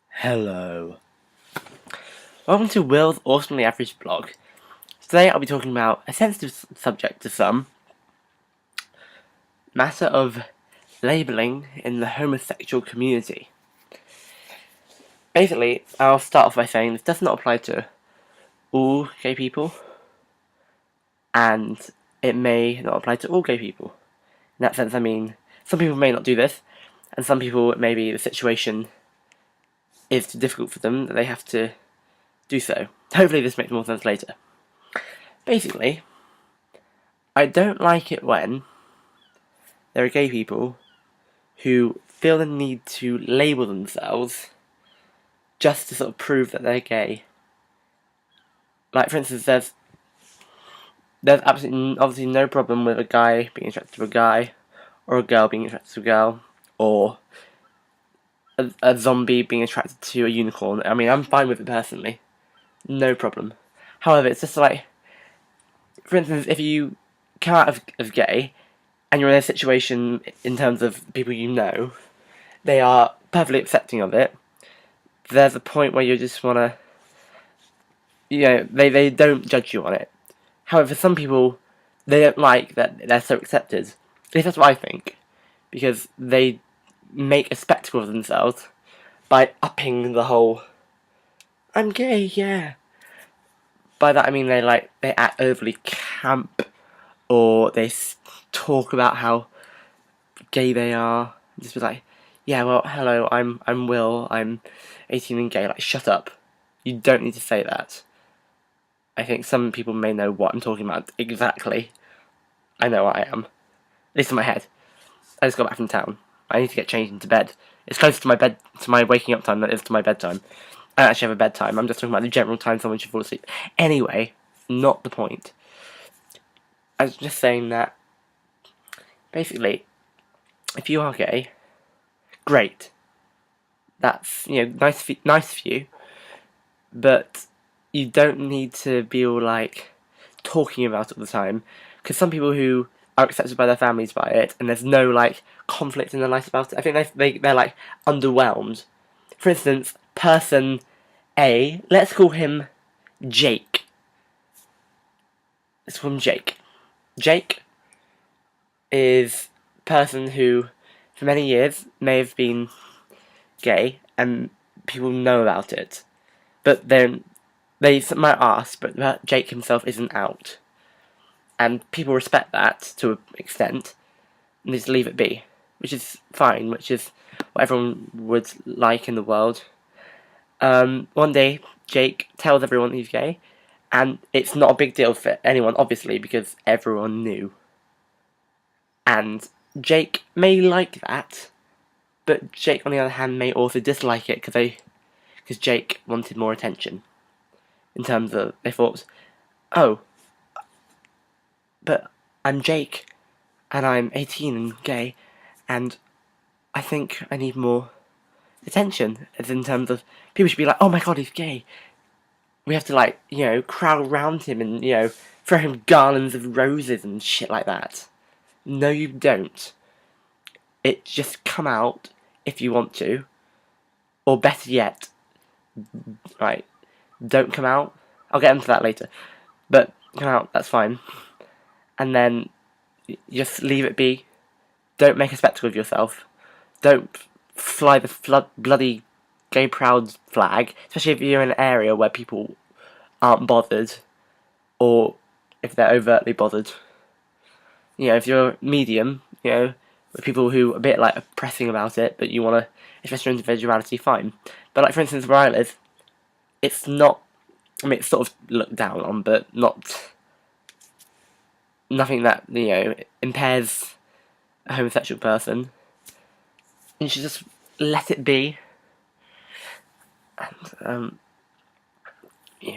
Hello. Welcome to Will's Awesomely Average blog. Today I'll be talking about a sensitive subject to some, matter of labelling in the homosexual community. Basically, I'll start off by saying this does not apply to all gay people, and it may not apply to all gay people. In that sense, I mean, some people may not do this, and some people, maybe the situation is too difficult for them that they have to do so. Hopefully this makes more sense later. Basically, I don't like it when there are gay people who feel the need to label themselves just to sort of prove that they're gay. Like, for instance, there's absolutely, obviously no problem with a guy being attracted to a guy, or a girl being attracted to a girl, or a zombie being attracted to a unicorn. I mean, I'm fine with it personally. No problem. However, it's just like, for instance, if you come out as gay, and you're in a situation in terms of people you know, they are perfectly accepting of it. There's a point where you just want to, they don't judge you on it. However, some people, they don't like that they're so accepted. At least that's what I think. Because they make a spectacle of themselves by upping the whole, I'm gay, yeah. By that I mean they act overly camp, or they talk about how gay they are. Just be like, yeah, well, hello, I'm Will, I'm 18 and gay. Like, shut up. You don't need to say that. I think some people may know what I'm talking about exactly. I know what I am. At least in my head. I just got back from town. I need to get changed into bed. It's closer to my waking up time than it is to my bedtime. I don't actually have a bedtime. I'm just talking about the general time someone should fall asleep. Anyway, not the point. I was just saying that, basically, if you are gay, great. That's, nice for you. But you don't need to be all, like, talking about it all the time. Because some people who are accepted by their families by it, and there's no, like, conflict in their life about it, I think they're like, underwhelmed. For instance, person A, let's call him Jake. Let's call him Jake. Jake is a person who, for many years, may have been gay, and people know about it. But then, they might ask, but Jake himself isn't out. And people respect that, to an extent, and they just leave it be. Which is fine, which is what everyone would like in the world. One day, Jake tells everyone he's gay, and it's not a big deal for anyone, obviously, because everyone knew. And Jake may like that, but Jake, on the other hand, may also dislike it because Jake wanted more attention. In terms of, they thought, oh, but I'm Jake, and I'm 18 and gay, and I think I need more attention. As in terms of, people should be like, oh my god, he's gay. We have to, crowd around him and, throw him garlands of roses and shit like that. No, you don't. It just come out if you want to. Or better yet, right, don't come out. I'll get into that later. But come out, that's fine. And then just leave it be. Don't make a spectacle of yourself. Don't fly the bloody gay proud flag, especially if you're in an area where people aren't bothered, or if they're overtly bothered. If you're medium, with people who are a bit like pressing about it, but you want to express your individuality, fine. But like, for instance, where I live, it's not, I mean, it's sort of looked down on, but nothing that, impairs a homosexual person. You should just let it be. And,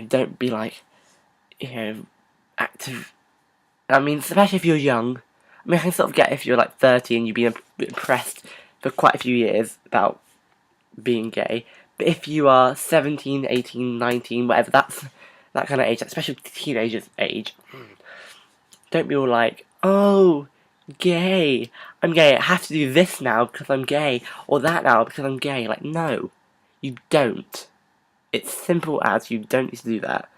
don't be like, active. I mean, especially if you're young. I mean, I can sort of get if you're like 30 and you've been oppressed for quite a few years about being gay. But if you are 17, 18, 19, whatever, that's that kind of age, especially teenagers' age, don't be all like, oh, gay. I'm gay. I have to do this now because I'm gay, or that now because I'm gay. Like, no, you don't. It's simple as you don't need to do that.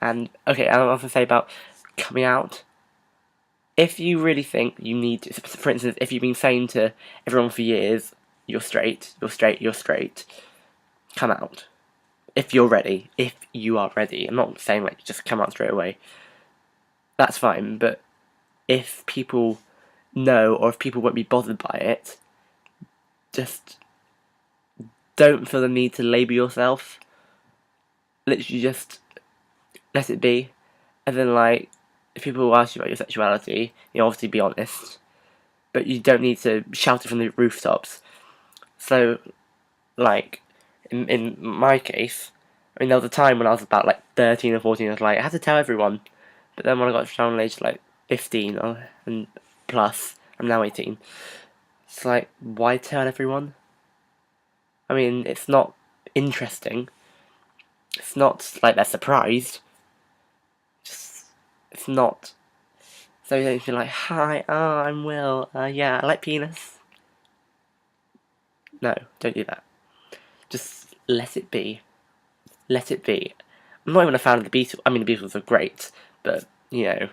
And okay, I'll also say about coming out. If you really think you need to, for instance, if you've been saying to everyone for years, you're straight, you're straight, you're straight, come out. If you're ready, if you are ready. I'm not saying like just come out straight away. That's fine, but if people know or if people won't be bothered by it, just don't feel the need to label yourself. Literally just let it be. And then like, if people ask you about your sexuality, you obviously be honest. But you don't need to shout it from the rooftops. So, like, in my case, I mean, there was a time when I was about like 13 or 14, I was like, I had to tell everyone. But then when I got to down age like 15 and plus, I'm now 18. It's like, why tell everyone? I mean, it's not interesting. It's not like they're surprised. Just, it's not. So you don't feel like, hi, I'm Will. Yeah, I like penis. No, don't do that. Just let it be. Let it be. I'm not even a fan of the Beatles. I mean, the Beatles are great, but, you know,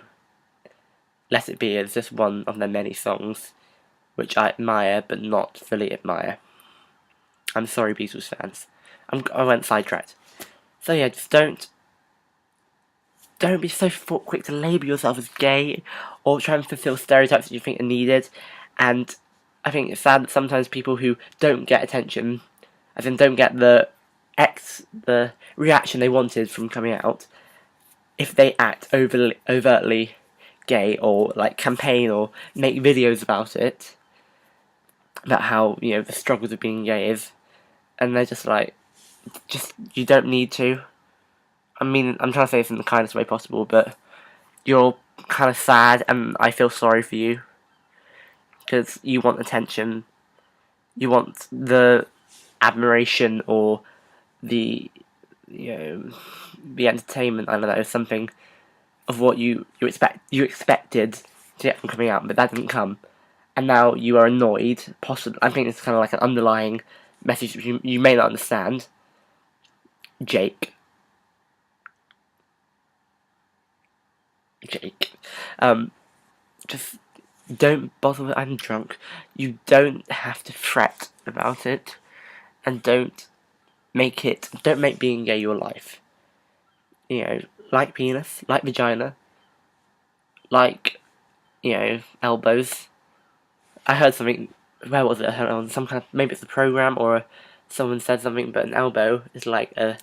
Let It Be is just one of their many songs which I admire but not fully admire. I'm sorry, Beatles fans. I went sidetracked. So yeah, just don't be so quick to label yourself as gay or try and fulfill stereotypes that you think are needed. And I think it's sad that sometimes people who don't get attention, as in don't get the reaction they wanted from coming out, if they act overtly gay or like campaign or make videos about it, about how, you know, the struggles of being gay is, and they're just like, you don't need to. I mean, I'm trying to say this in the kindest way possible, but you're kind of sad, and I feel sorry for you because you want attention, you want the admiration or the, you know, the entertainment. I don't know, something of what you expected to get from coming out, but that didn't come, and now you are annoyed. Possibly, I think it's kind of like an underlying message which you may not understand. Jake. Just don't bother with I'm drunk. You don't have to fret about it, and don't make being gay your life. You know, like penis, like vagina, like, you know, elbows. I heard something. Where was it? I heard on some kind of, maybe it's a program or someone said something. But an elbow is like a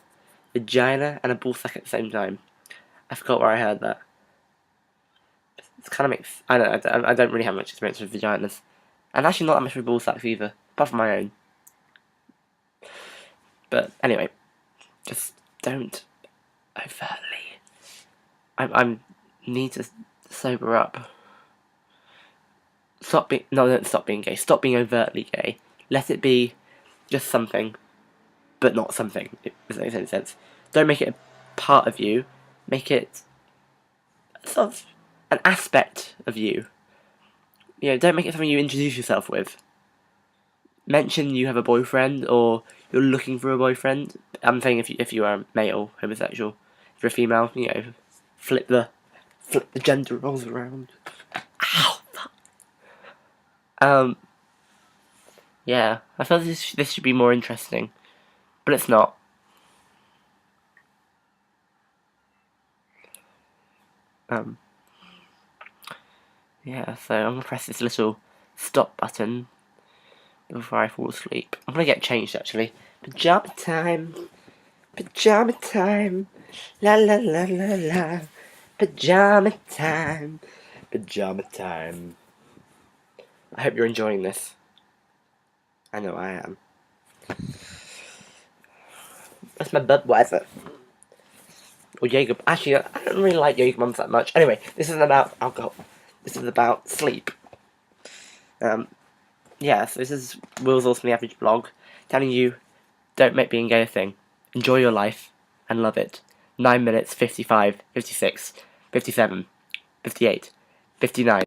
vagina and a ballsack at the same time. I forgot where I heard that. It kind of makes. I don't really have much experience with vaginas, and actually not that much with ballsacks either, apart from my own. But anyway, just don't overtly. I need to sober up. Don't stop being gay. Stop being overtly gay. Let it be just something, but not something. If that makes any sense. Don't make it a part of you. Make it sort of an aspect of you. You know, don't make it something you introduce yourself with. Mention you have a boyfriend or you're looking for a boyfriend. I'm saying if you are male, homosexual. If you're a female, you know, flip the gender roles around. Ow! Yeah, I feel this should be more interesting, but it's not. Yeah, so I'm gonna press this little stop button before I fall asleep. I'm gonna get changed actually. Pajama time, la la la la la. Pajama time, pajama time. I hope you're enjoying this. I know I am. That's my Budweiser. Or Jaeger. Actually, I don't really like Jaeger bombs that much. Anyway, this isn't about alcohol. This is about sleep. Yeah, so this is Will's Awesomely Average blog, telling you, don't make being gay a thing. Enjoy your life, and love it. 9 minutes, 55, 56, 57, 58, 59.